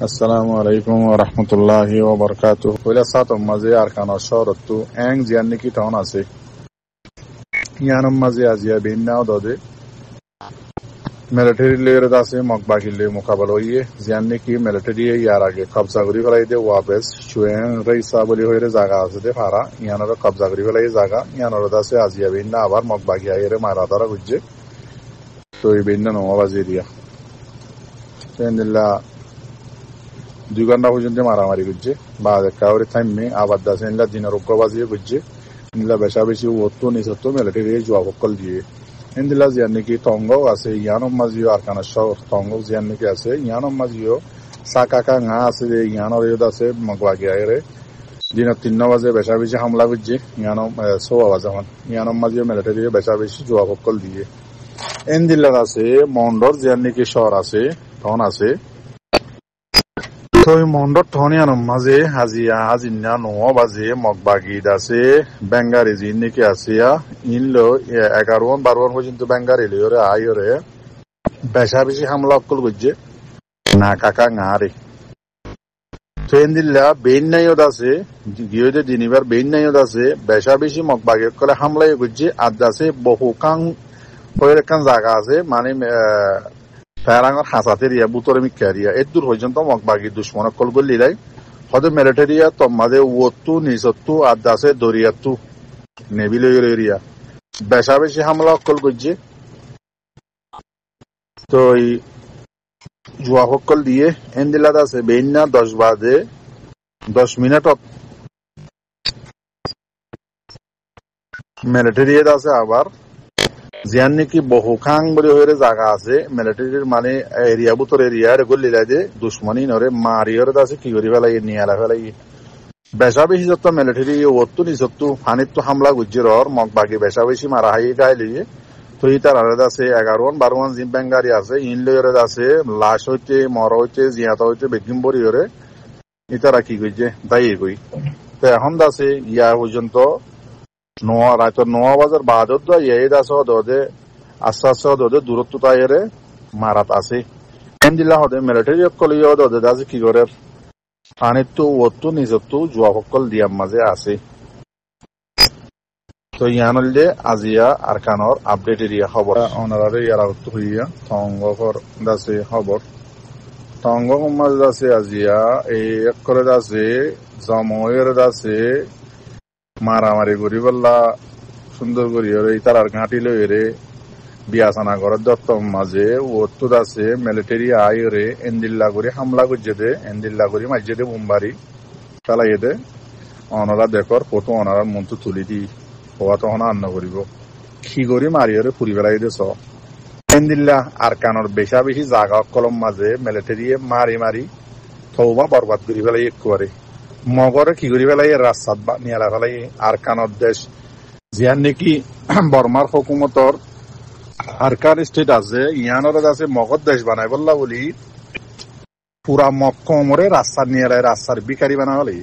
Assalamu alaikum wa rahmatullahi wa barakatuh. Wala sato maze arkana shoratu eng zianni ki tawn ase. Yanam maze azia binna dode. Military layer dase mokbagi le mukabalo ye zianni ki military yara ge qabza guri falai de wabes shuen raisa boli hoire jaga ase de fara yanara qabza guri falai jaga yanara dase azia binna abar mokbagi ayere mara dara gujje. To e binna no awaze dia. Tendilla দুই পর্যন্ত মারামারি করছে বা কাউরে থাইমে আবার দাসে in-law দিনের রোগ্য বাজিয়ে করছে ইনলা বেশা বেশি ওত্তো নিসত্তো মিলিটারি জবাব কল দিয়ে ইনদিলা জিয়ান নাকি টঙ্গও আছে ইয়ানম মাজিও আরকানা শহর টঙ্গও জিয়ান নাকি আছে ইয়ানম মাজিও সাকাকা ngা আছে ইয়ানর ইয়দ আছে মগবাগি আইরে দিনের 3 বাজে বেশা বেশি হামলা করছে ইয়ানম 6 বাজে হন ইয়ানম মাজিও মিলিটারি বেশা বেশি জবাব কল দিয়ে ইনদিলা আছে মন্ডর জিয়ান নাকি শহর আছে টন আছে তো মন্ডর থনিয়ানো মাঝে হাজিয়া হাজিনা নো বাজে মগবাগি দাসে বেঙ্গারি জিন নাকি আসিয়া ইনলো 11-12 পর্যন্ত বেঙ্গারি লিওরে আইরে বেশা বেশি হামলা অকল গজ্জে না কাকা ngaরে ফেন্দিল্লা বেন নাইও দাসে গিয়দে দিনিবার বেন নাইও দাসে বেশা বেশি মগবাগি কলে হামলাই গজ্জে আদ দাসে বহু কাং হইরে কান জায়গা আছে মানে ফেরাঙর হাসাতে রিয়া বুতরে মিকারিয়া এদুর পর্যন্ত মগবাগি দুশ্মন কল গলিলাই হদে মিলিটারিয়া তমাদে ওত্তু নিসত্তু আদাসে দরিয়াত্তু নেবিল এরিয়া বেশা বেশি হামলা কল গজ্জে তো এই জুয়া হকল দিয়ে এন্দিলাদ আছে বেইনা 10 বাজে 10 মিনিটত মিলিটারিয়া আছে আবার জিয়ান নাকি বহু খাং বলে হয়ে জায়গা আছে মিলিটারির মানে এরিয়া বুতর এরিয়ার গলিলাই দে দুশ্মনী নরে মারিয়র আছে কি করি ফেলাই নিয়ে আলা ফেলাই বেশা বেশি যত মিলিটারি ওত্তু নিসত্তু ফানিত্তু হামলা গুজ্জের মগবাগি বেশা বেশি মারা হাই গাইলিয়ে তো ইতার আলাদা আছে 11-12 জিম বেঙ্গারি আছে ইনলের আছে লাশ হইতে মর হইতে জিয়াতা হইতে বেগিম বরিয়রে ইতারা কি কইছে তাই কই তো এখন আছে ইয়া পর্যন্ত রাত 9 বাজার বাদত এই দাস দে আস্তে আস্তে দে দূরত্ব তাইরে মারাত আছে এন্দিলা হদে মিলিটারি কলিও দে দাস কি করে পানিত্তু ওত্তু নিজত্তু জুয়া সকল দিয়ার মাঝে আছে তো ইয়ানলে আজিয়া আরকানর আপডেট এরিয়া খবর অনারে ইয়ারা হইয়া তঙ্গকর দাসে খবর তঙ্গ মাঝ দাসে আজিয়া এই এক করে দাসে জময়ের দাসে মারামারি করি বললা সুন্দর করি তার আর ঘাঁটি লইরে বিয়াসানা ঘরের দত্ত মাঝে ওত্তু দাসে মিলিটারি আইরে এন্দিল্লা করে হামলা করছে দে এন্দিল্লা করে মাঝে দে বোমবারি চালাই দে অনরা দেখর ফটো অনারার মন্ত্র তুলি দি হওয়া তখন আন্ন করিব কি করি মারিয়রে ফুরি বেলাই দেছ এন্দিল্লা আর কানর বেশা বেশি জাগা কলম মাঝে মিলিটারি মারি মারি থৌবা বরবাদ করি ফেলাই করে মগরে কি করি ফেলাই রাস্তাত বা নিয়ালা ফেলাই আর কানর দেশ জিয়ান নাকি বর্মার হুকুমতর আরকান স্টেট আছে ইয়ানর আছে মগধ দেশ বানাই বললা বলি পুরা মক্কমরে রাস্তা নিয়ালাই রাস্তার বিকারি বানা হলে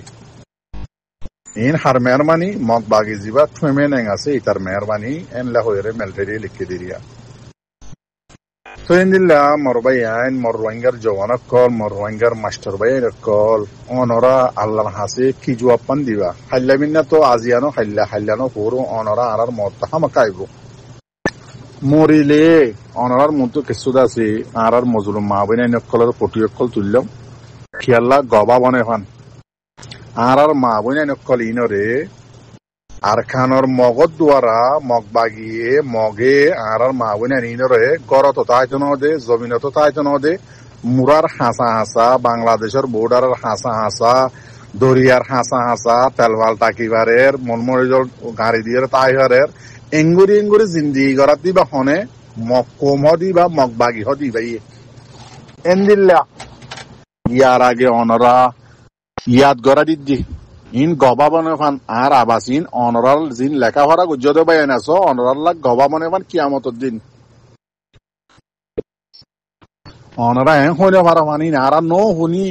ইন হার মেহরবানি মগ বাগি জিবা থুমে নেং আছে ইতার মেহরবানি এনলা হইরে মিলিটারি লিখে দিরিয়া তো এন্দিল্লা মর ভাই আইন মর রোহিঙ্গার জওয়ান কল মর রোহিঙ্গার মাস্টার ভাই কল অনরা আল্লাহর হাসে কি জবাব পান দিবা হাল্লা বিন্না তো আজিয়ানো হাল্লানো পুরো অনরা আরার মত হামাকাইব মরিলে অনরার মতো কিছু আছে আরার মজলুম মা বইনা নকলের ফটো কল তুললাম খেয়াল্লা গবা বনে ফান আরার মা বইনা নকল ইনরে আর খানর মগত দ্বারা মগবাগিয়ে মগে আরার মা বইনা ইনরে গরত তাইতন দে জমিনত তাইতন দে মুরার হাসা হাসা বাংলাদেশের বর্ডারের হাসা হাসা দরিয়ার হাসা হাসা তেলভাল টাকিবারের মনমরিজল গাড়ি দিয়ে তাইহারের এঙ্গুরি এঙ্গুরি জিন্দিগি গড়াত দিবা হনে মকম দিবা মগবাগি দিবা এন্দিল্লা ইয়ার আগে অনরা ইয়াদ গড়া দিদি ইন গবা বনে ফান আর আবাসিন অনরাল জিন লেখাপড়া গুজদ বাইন আছো অনরাল লাগ গবা বনে ফান কিয়ামতর দিন অনরা হইনে পারা ফানি আর নো হুনি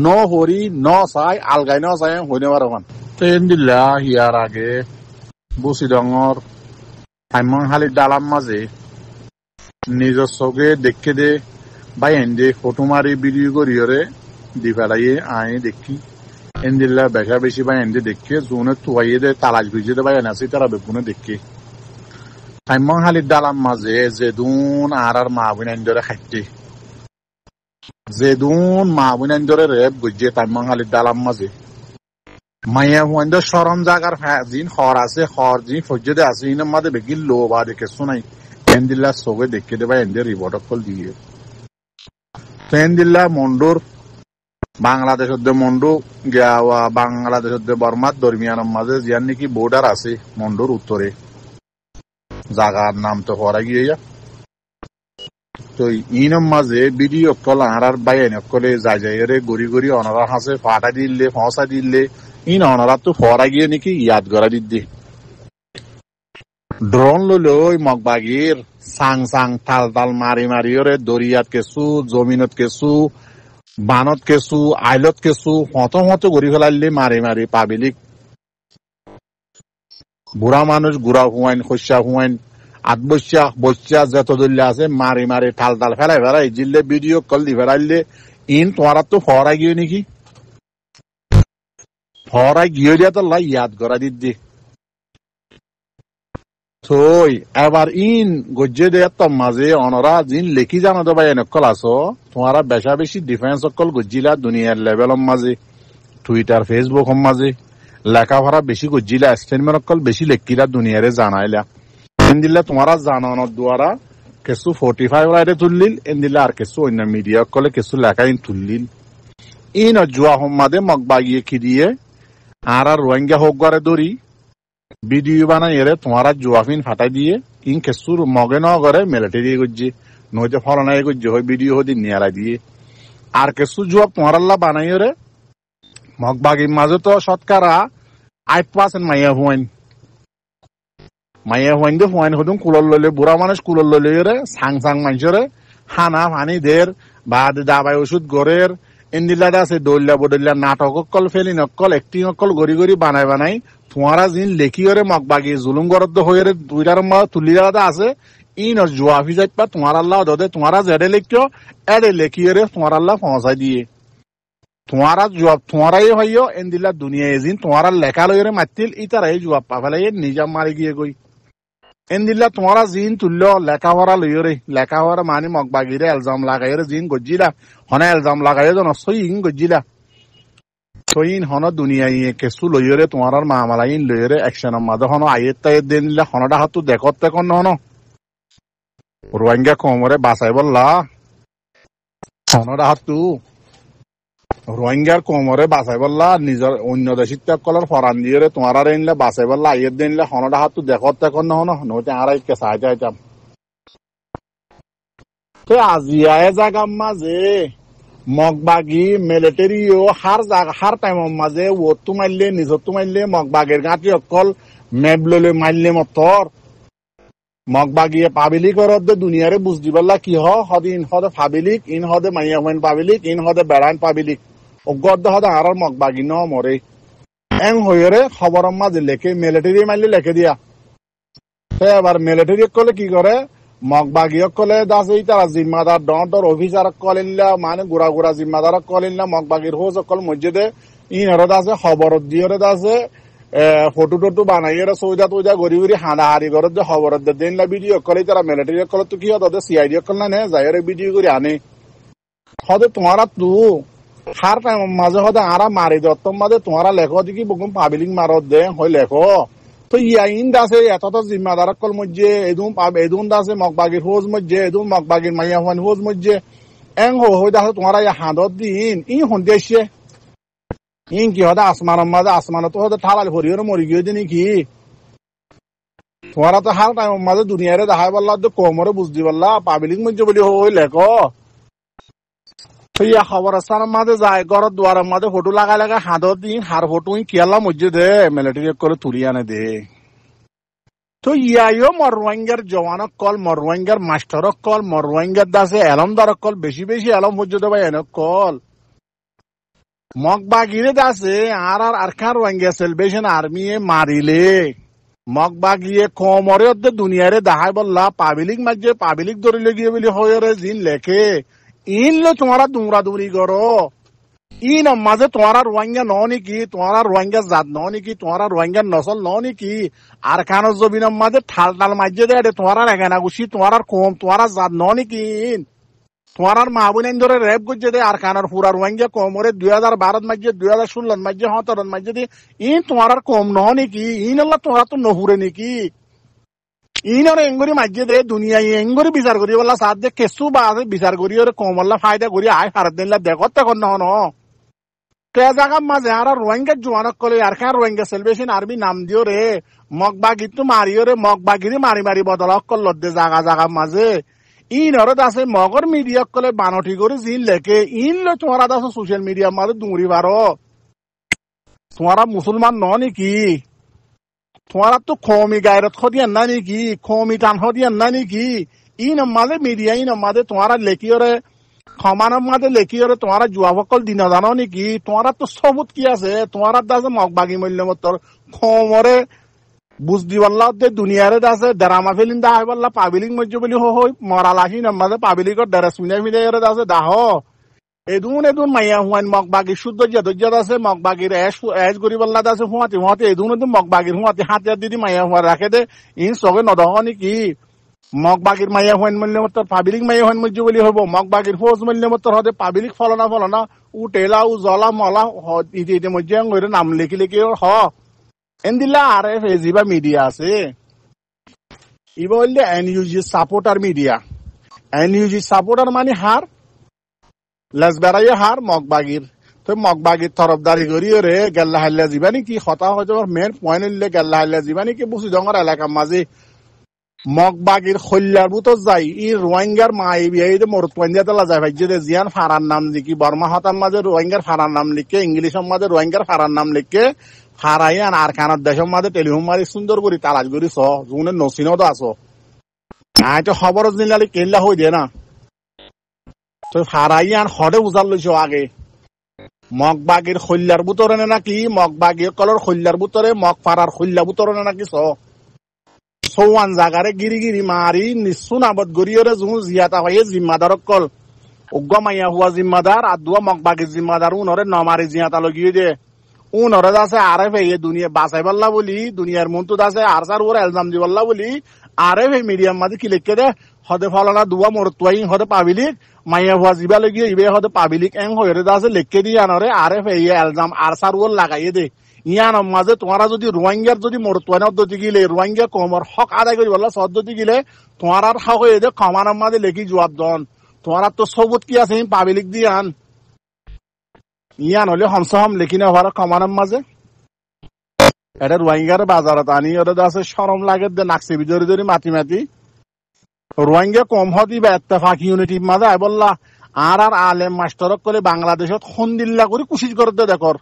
নো হরি ন চাই আলগাই ন চাই হইনে পারা ফান এন্দিল্লা ইয়ার আগে বুসি ডঙর হাইমনহালির ডালাম মাঝে নিজের চোখে দেখে দে বাইন দে ফটো মারি ভিডিও করিয়রে দি ফেলাই আই দেখি এন্দিল্লা বেশা বেশি ভাই এন্দি দেখে জোনে তুয়াইয়ে দে তালাশ ভিজে দে ভাই এনাসি তারা বেগুনে দেখে টাইমং হালির দালাম মাঝে যেদুন আর মাহবুন এন্দরে খাইতে যেদুন মাহবুন এন্দরে রেপ গুজে টাইমং হালির দালাম মাঝে মাইয়া হুয়ান্দ সরম জাগার জিন খর আছে খর জিন ফজ্জে আছে ইনার মাঝে বেগিল লো বা দেখে শোনাই এন্দিল্লা সবে দেখে দেবা এন্দের রিপোর্ট কল দিয়ে তো এন্দিল্লা মন্ডুর বাংলাদেশত মন্ডু গিয়া বাংলাদেশত বর্মার দরমিয়ানের মাঝে জিয়ার নাকি বর্ডার আছে মন্ডুর উত্তরে জাগার নাম তো হরা গিয়ে তো ইনম মাঝে ভিডিও কল আনার বাইন কলে যাই যাই রে গড়ি গড়ি অনারা হাসে ফাটা দিলে ফসা দিলে ইন অনারা তো ফরা গিয়ে নাকি ইয়াদ করা দিদি ড্রোন লইলে ওই মগবাগির সাং সাং তাল তাল মারি মারি ওরে দরিয়াত কেসু জমিনত কেসু বানত কেসু আইলত কেসু হত গড়ি ফেলাইলে মারি মারি পাবিলিক বুড়া মানুষ গুড়া হুয়াইন খসা হুয়াইন বসা যত দল্য আছে মারি মারি ঠাল তাল ফেলাই জিল্লে ভিডিও কল দি ফেলাইলে ইন তোমার তো ফরা গিয়ে নাকি ফরা গিয়ে দিয়া তো লাই ইয়াদ করা দিদি থই এবার ইন গজ্জে দে তো মাঝে অনরা জিন লেখি জানো তো ভাই এনেকল আছো তোমারা বেশা বেশি ডিফেন্স অকল গজ্জিলা দুনিয়ার লেভেলর মাঝে টুইটার ফেসবুক মাঝে লেখাপড়া বেশি গজ্জিলা স্টেটমেন্ট অকল বেশি লেখিলা দুনিয়ারে জানাইলা এন্দিল্লা তোমারা জানানোর দ্বারা কিছু 45 রাইডে তুললিল এন্দিল্লা আর কিছু অন্য মিডিয়া অকলে কিছু লেখা ইন তুললিল ইন জুয়া হম্মাদে মগবাগিয়ে খিদিয়ে আর রোহিঙ্গা হোক গড়ে দড়ি ভিডিও বানাই এরে তোমারা জুয়াফিন ফাটাই দিয়ে ইন কেসুর মগে ন করে মিলিটারি গজ্জি নইতে ফলনাই গজ্জি হয় ভিডিও হদি নিয়ারা দিয়ে আর কেসু জুয়া তোমারাল্লা বানাই এরে মগবাগির মাঝে তো শতকরা 8% মাইয়া হুয়াইন দে হুয়াইন হদুন কুলর লইলে বুড়া মানুষ কুলর লইলে এরে সাং সাং মানুষরে হানা ফানি দের বা দাবাই ওষুধ গড়ের এন্দিলাটা আছে দৌল্লা বদল্লা নাটক অকল ফেলিন অকল একটিং অকল গড়ি গড়ি বানাই তোমারা জিন লেখি ওরে মগবাগি জুলুম গরদ হয়ে দুইটার তুলি দাদা আছে ইন জুয়াফি যাইবা তোমার আল্লাহ দে তোমারা যেডে লেখিও এডে লেখি ওরে তোমার আল্লাহ পৌঁছাই দিয়ে তোমারা জবাব তোমারাই হইও এন্দিলা দুনিয়া এজিন তোমারা লেখা লইরে মাতিল ইতারাই জবাব পাফেলাই নিজাম মারি গিয়ে গই এন্দিলা তোমারা জিন তুলল লেখাপড়া লইরে লেখাপড়া মানে মগবাগিরে এলজাম লাগাইরে জিন গজ্জিলা হনে এলজাম লাগাই জন সইন গজ্জিলা সইন হন দুনিয়া ইয়ে কেসু লইরে তোমার মামালাইন লইরে একশনের মাঝে হন আয়ের তাই দিনলা হনটা হাতু দেখত দেখুন হন রোহিঙ্গা কমরে বাঁচাই বললা হনটা হাতু রোহিঙ্গার কোমরে বাঁচাই বললা নিজের অন্য দেশিত কলার ফরান দিয়ে তোমার আর এনলে বাঁচাই বললা আইয়ের দিনলে হনটা হাতু দেখত দেখুন হন নইতে আর কেসাই যাইতাম তো আজিয়ায় জাগার মাঝে মগবাগি মিলিটারি ও হার টাইমের মাঝে ওতো মারলে নিজতো মারলে মগবাগের গাঁটি অকল মেপ ললে মারলে মতর মগবাগিয়ে পাবিলিক অরদে দুনিয়ারে বুঝদি পারলা কি হদিন হদে পাবিলিক ইন হদে মাইয়া হুয়াইন পাবিলিক ইন হদে বেড়াইন পাবিলিক অগদ্দ হদে আর মগবাগি ন মরে এং হইরে খবরের মাঝে লেখে মিলিটারি মারলে লেখে দিয়া এবার মিলিটারি কলে কি করে মগবাগি কলে দাসে তারা জিম্মাদার ডর অফিসার কলিল্লা মানে গুড়া গুড়া জিম্মাদার কলিল্লা মগবাগির হোস কল মসজিদে ইন হরদ আছে খবর দিয়ে আছে ফটো টটো বানাই সৌদা তৈদা গড়ি গড়ি হানা হারি ঘর যে খবর দিন ভিডিও করে তারা মিলিটারি কলে তো কি হতো সিআইডি কল না যাই ভিডিও করে আনে হদে তোমারা তু হার টাইম মাঝে হদে আরা মারি দত্তম মাঝে তোমারা লেখো দেখি বকুম পাবলিক মারত দে হয় লেখো তো ইয়াইন দাসে এত জিম্মাদার কল মধ্যে এদুন দাসে মগবাগির হোজ মধ্যে এদুন মগবাগির মাইয়া হুয়ান হোজ মধ্যে এং হই দাসে তোমারা হাঁদত দিন ই সন্দেশে ইন কি হদে আসমানের মাঝে আসমানত তো হদে ঠালাল ভরিয়ে মরি গিয়ে দিনি কি তোমারা তো হার টাইমের মাঝে দুনিয়ারে দেখাই পারলা তো কমরে বুঝতে পারলা পাবলিক মধ্যে বলি হই লেখো ইয়া খবর স্থানের মাঝে যায় ঘরের দুয়ারের মাঝে ফটো লাগাই লাগাই হাঁদত দিন হার ফটো কেলা মধ্যে দে মিলিটারি করে তুলি আনে দে তো ইয়াইও মরওয়াঙ্গার জওয়ানক কল মরওয়াঙ্গার মাস্টারক কল মরওয়াঙ্গার দাসে এলমদারক কল বেশি বেশি এলম মধ্যে দেবা এনক কল মগবাগিরে দাসে আর খান রোহিঙ্গা সেলিব্রেশন আর্মি মারিলে মগবাগিয়ে কমরে দুনিয়ারে দেখাই বললা পাবলিক মাঝে পাবলিক ধরিলে গিয়ে বলি হয়ে জিন লেখে ইনলে তোমারা দুমরা দুমরি করো ইন মাঝে তোমার রোহিঙ্গা ন নাকি, তোমার রোহিঙ্গা জাত ন নাকি, তোমার রোহিঙ্গা নসল ন নাকি, আর খানোর জমিনের মাঝে ঠাল ঠাল মাঝে দেয় তোমার এগানা গুছি, তোমার কম, তোমার জাত ন নাকি, তোমার মা বোন ধরে রেপ করছে দে আর খানোর পুরা রোহিঙ্গা কমরে 2012 মাঝে 2016 মাঝে 17 মাঝে দিয়ে ইন তোমার কম ন নাকি, ইন আল্লাহ তোমার তো নহুরে নাকি, ইন আর এঙ্গরি মাঝে দে দুনিয়া এঙ্গরি বিচার করি বললা সাথ দে কেসু বা বিচার করি ওরে কম আল্লাহ ফায়দা করি আয় হারাত দিনলা দেখত তখন ন জায়গা মাঝে আর রোহিঙ্গা জোয়ানক কলে আর খান রোহিঙ্গা সেলিব্রেশন আরবি নাম দিও রে মগবাগি তো মারিও রে মগবাগিরি মারি মারি বদল করল দে জায়গা জায়গা মাঝে ইন অরদ আছে মগর মিডিয়া কলে বানটি করে জিন লেখে ইন লো তোমার আছে সোশ্যাল মিডিয়া মাঝে দুমরি বারো তোমারা মুসলমান ন নাকি, তোমারা তো কমি গায়রত খদিয়ান না নাকি, কমি টান খদিয়ান না নাকি, ইন মাঝে মিডিয়া ইন মাঝে তোমারা লেখিও রে ক্ষমানের মাঝে লেখি ওরে তোমারা যুৱাসকল দিন জানো নেকি, তোমার তো সবুত কি আছে, তোমার আছে মগবাগি মূল্যমতর খমরে বুঝ দি বললা দুনিয়ারে আছে ডেরামা ফেলিন দা হয় বললা পাবলিক মজ্জ বলি হই মরা লাখি নামাজে পাবলিকর ডেরাস মিনাই মিনাই ওরে আছে দাহ এদুন মাইয়া হুয়ান মগবাগি শুদ্ধ যদ আছে মগবাগির এস গরি বললা আছে হুয়াতে হুয়াতে এদুন মগবাগির হুয়াতে হাতিয়ার দিদি মাইয়া হুয়া রাখে দে ইন সবে নদহ নেকি, মগবাগির মাইয়া হইন মূল্যমত্তর পাবলিক মাইয়া হইন মজ্জ বলি হবো, মগবাগির ফৌজ মূল্যমত্তর হতে পাবলিক ফলনা উটেলা উ জলা মলা ইতি মজ্জে নাম লিখি লিখি হ এন্দিলা আর এফ এজিবা মিডিয়া আছে ইবা হইলে NUG supporter media, NUG supporter মানে হার লেজবেড়াই হার মগবাগির তো মগবাগির তরফদারি করি রে গেল্লা হাল্লা যাবা নাকি হতা হয়ে যাবার মেন পয়েন্ট হইলে গেল্লা হাল্লা যাবা নাকি বুঝি জঙ্গর এলাকার মাঝে মগবাগির খল্যার বুতর যাই ই রোহিঙ্গার মাই বিয়ে মরত পয়েন্দিয়া তেলা যায় ভাই যে জিয়ান ফারার নাম লিখি বর্মা হতার মাঝে রোহিঙ্গার ফারার নাম লিখে ইংলিশের মাঝে রোহিঙ্গার ফারার নাম লিখে ফারাই আর খানার দেশের মাঝে টেলিফোন মারি সুন্দর করি তালাশ করি স জুনে নসিনও তো আছো আয় তো খবর জিলালি কেল্লা হই দিয়ে না তো ফারাই আর হরে উজাল লইছ আগে মগবাগির খল্যার বুতরে নাকি মগবাগির কলর খল্যার বুতরে মগ ফারার খল্যা বুতরে নাকি স সৌয়ান জাগারে গিরি গিরি মারি নিশ্চুন আবদ গরিয়রে জুন জিয়াতা হয়ে জিম্মাদার কল উগ্র মাইয়া হুয়া জিম্মাদার আর দুয়া মগবাগির জিম্মাদার উনরে নমারি জিয়াতা লগিয়ে দে উনরে আছে আরে ভাই দুনিয়া বাঁচাই পাল্লা বলি দুনিয়ার মন তো আছে আর সার ওর এলজাম দি পাল্লা বলি আরে ভাই মিডিয়াম মাঝে কি লিখে দে হদে ফলানা দুয়া মরতুয়াই হদে পাবিলিক মাইয়া হুয়া জিবা লগিয়ে ইবে হদে পাবিলিক এং হয়ে আছে লিখে দিয়ে আনরে আরে ভাই এলজাম আর সার ওর লাগাইয়ে দে ইয়ান মাঝে তোমারা যদি রোহিঙ্গার যদি মরতুয়ান পদ্ধতি গিলে রোহিঙ্গা কমর হক আদায় করি বললা পদ্ধতি গিলে তোমার আর হক হয়ে দে কমানোর মাঝে লেখি জবাব দন তোমার তো সবুত কি আছে পাবলিক দিয়ে আন ইয়ান হলে হমসহম লেখি না হওয়ার কমানোর মাঝে এটা রোহিঙ্গার বাজারত আনি ওটা আছে সরম লাগে দে নাকসি বিজরি ধরি মাতি মাতি রোহিঙ্গা কম হতি বা এত্তেফাক ইউনিটির মাঝে বললা আর আলেম মাস্টারক করে বাংলাদেশত সন্দিল্লা করে কুশিশ করতে দেখর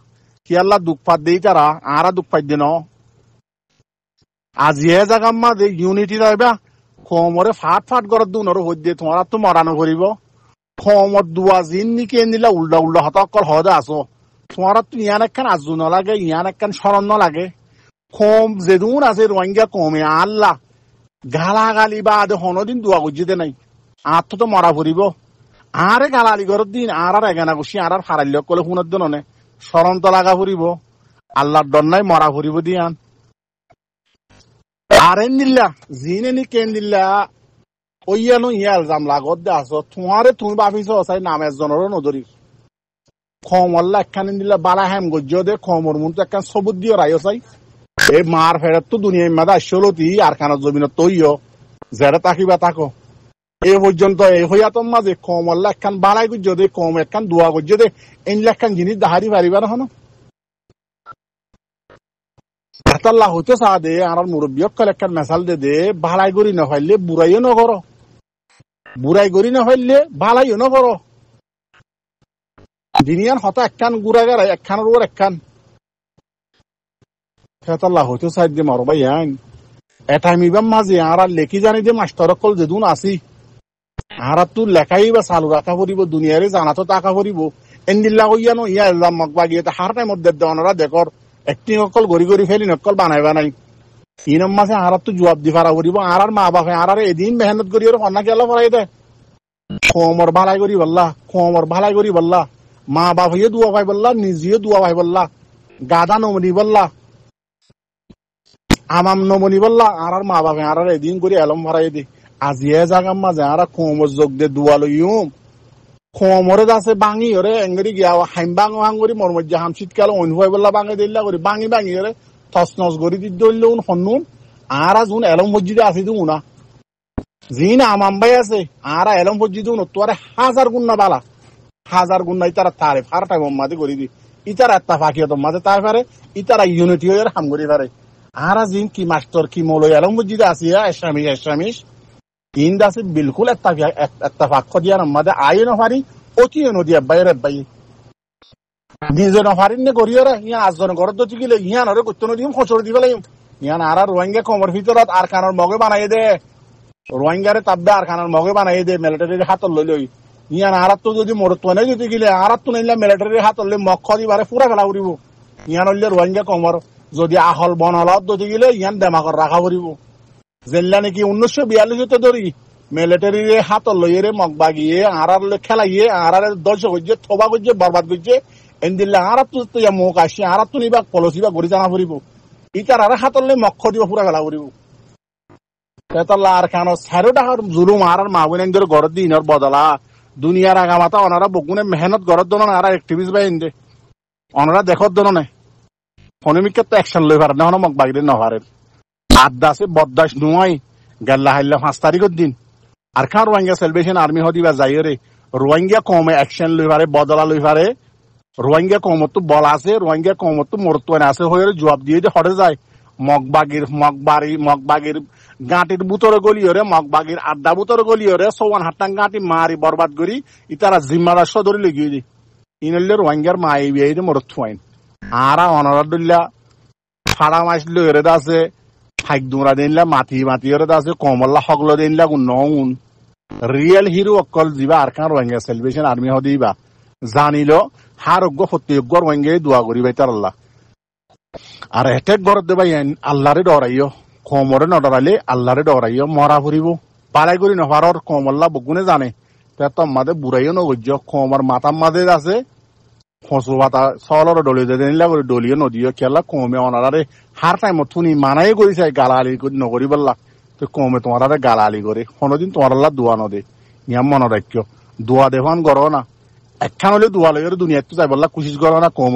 কি আল্লাহ দুঃখ পাত দেই তারা আরা দুঃখ পাই দিন আজি এ জায়গার মাঝে ইউনিটি রইবা কমরে ফাট ফাট করে দুন হইতে তোমার তো মরানো করিব কমর দুয়া জিন নিকে নিলা উল্টা উল্টা হতকল হদে আসো তোমার তো ইয়ান একখান আজু নালাগে ইয়ান একখান স্মরণ নালাগে কম যেদুন আছে রোহিঙ্গা কমে আল্লাহ গালা গালি বা আদে হনদিন দুয়া গুজিতে নাই আর তো মরা ফুরিব আরে গালালি ঘরের দিন আর এগানা গুছি আর ফারাইল কলে শুনের দিন নে স্মরণ তো লাগা ফুরিব আল্লাহর ডর নাই মরা ফুরিব দিয়ান আরে নিল্লা জিনে নি কেন দিল্লা ওইয়ানো ইয়াল জাম লাগত দে আছো তোমারে তুমি ভাবিছ চাই নাম একজনেরও নদরি খমল্লা একখান দিল্লা বালা হেম গজ্য দে খমর মন তো একখান সবুত দিও রাইও চাই এই মার ফেরত তো দুনিয়ার মাদা আসলতি আর খানার জমিন তৈয় যেটা তাকিবা তাকো এই পর্যন্ত এই হইয়াতম মাঝে কমল্লা একখান বালাই গুজ্জ দে কম একখান দোয়া গুজ্জ দে এনলা একখান জিনিস দাহারি পারিবা না হনো আল্লাহ হইতে চা দে আর মুরব্বী অকল একখান মেসাল দে দে বালাই গড়ি না ফাইলে বুড়াইও নগর বুড়াই গড়ি না ফাইলে বালাইও নগর দিনিয়ান হতা একখান গুড়া গাড়াই একখানের ওর একখান আল্লাহ হইতে চাই দে মারবাই আইন এটা মিবাম মাঝে আর লেখি জানি দে মাস্টার অকল যেদুন আসি আর তুই লেখাই বা চালু রাখা পড়িব দুনিয়ারে জানা তো টাকা পড়িব এন্দিল্লা কইয়ানো ইয়া এলজাম মগবাগি এটা হার টাইমত দেওয়ানরা দেখর একটিং অকল গড়ি গড়ি ফেলি নকল বানাই বানাই ইনম মাসে আর তো জবাব দি পারা পড়িব আর মা বাপে আর এদিন মেহনত করি আর অন্য গেল পড়াই দে কমর ভালাই করি বললা কমর ভালাই করি বললা মা বাপ হইয়ে দোয়া পাই বললা, নিজেও দোয়া পাই বললা, গাদা নমনি বললা, আমাম নমনি বললা, আর মা বাপে আর এদিন করে এলম ভরাই দি আজি এ জাগার মাঝে আর কোমর যোগ দে দোয়া লইম কোমরে আছে বাঙি ওরে এঙ্গরি গিয়া হাইম বাং হাঙ্গরি মোর মধ্যে হাম শীতকাল অনুভব বললা বাঙে দিল্লা করি বাঙি বাঙি ওরে তস নস করি দি দইলুন হন্নুন আর আজ এলম মসজিদে আসি দিও না জিন আমাম ভাই আছে আর এলম মসজিদে তোরে হাজার গুণ না বালা হাজার গুণ না ইতারা তারিফ আর টাইম মাঝে করি দি ইতারা এত্তাফাকিয়ত মাঝে তাই পারে ইতারা ইউনিটি হয়ে হাম করি পারে আর জিন কি মাস্টার কি মৌলই এলম মসজিদে আসিয়া এসামিস ইন্দ আছে বিলকুল এত্তাফাক দিয়ার মাঝে আয় নফারি অতি নদী বাইরে বাই নিজে নফারিন নে করিয়রা ইয়া আজজন ঘরত দতি গিলে ইয়া নরে কইতো নদী খচর দিবে লাইম ইয়া আর রোহিঙ্গা কমর ভিতরত আর কানর মগে বানাই দে রোহিঙ্গারে তাববে আর কানর মগে বানাই দে মিলিটারির হাতত লই লই ইয়া আর তো যদি মরত নাই যদি গিলে আর তো নাইলা মিলিটারির হাতত লই মক্ষ দিবারে পুরা ফেলা উড়িব ইয়া নইলে রোহিঙ্গা কমর যদি আহল বনলত দতি গিলে ইয়ান দেমাকর রাখা পড়িব জেল্লা নাকি 1942 ধরি মিলিটারির হাতত লইরে মগবা গিয়ে আর খেলাইয়ে আর দর্শক হইছে থবা করছে বরবাদ করছে এন্দিল্লা আর তো মুখ আসি আর তো নিবা পলসিবা গড়ি জানা ফুরিব ইতার আর হাতত লই মক্ষ দিব পুরা ফেলা উড়িব তেতলা আর কেন সারো টাকার জুলুম আর মাহবুবের ঘর দিনের বদলা দুনিয়ার আগামাতা ওনারা বগুনে মেহনত ঘরের দন আর অ্যাক্টিভিস্ট বাই ইন্দে ওনারা দেখত দন নাই ফোনমিকে তো অ্যাকশন লই পারে না মগ বাগিরে নহারে আদাসে বদদাস নুয়াই গাল্লা হাইল্লা 5 তারিখের দিন আর খান রোহিঙ্গা সেলিব্রেশন আর্মি হদিবা যাইরে রোহিঙ্গা কমে অ্যাকশন লই পারে বদলা লই পারে রোহিঙ্গা কমত তো বল আছে রোহিঙ্গা কমত তো মরতোন আছে হয়ে জবাব দিয়ে যে হরে যায় মগবাগির গাঁটির বুতরে গলিয়রে মগবাগির আড্ডা বুতরে গলিয়রে 54 হাট্টাং গাঁটি মারি বরবাদ করি ইতারা জিম্মাদার সদরি লেগিয়ে দি ইনলে রোহিঙ্গার মা এই বিয়ে মরত থুয়াইন আর অনারদুল্লা ফাড়া মাছ লইরে আছে হাইক দুরা দিনলা মাটি ওরে আছে কমল্লা হগল দিনলা নউন রিয়েল হিরো অকল দিবা আর কান রোহিঙ্গা সেলিব্রেশন আর্মি হদিবা জানিল হারোগ্য সত্যযোগ্য রোহিঙ্গা দোয়া করি ভাই তার আল্লাহ আর এটেক ঘরত দেবাই আল্লাহরে ডরাইও কমরে নডরাইলে আল্লাহরে ডরাইও মরা ফুরিব পালাই করি নভারর কমল্লা বগুনে জানে তোর মাঝে বুড়াইও নগর্য কমর মাথার মাঝে আছে ফসু পাতা চলর ডলিয়ে দিলা করে ডলিয়ে নদীয় খেলা কমে অনারে হার টাইম থুনি মানাই করিছে গালালি নকরি বললা তো কমে তোমার গালালি করে কোনোদিন তোমার আল্লাহ দোয়া নদে নিয়ম মনে রাখিও দোয়া দেখান করো না একখান হলে দোয়া লেগে দুনিয়াতে যাই বললা কুচিস করো না কম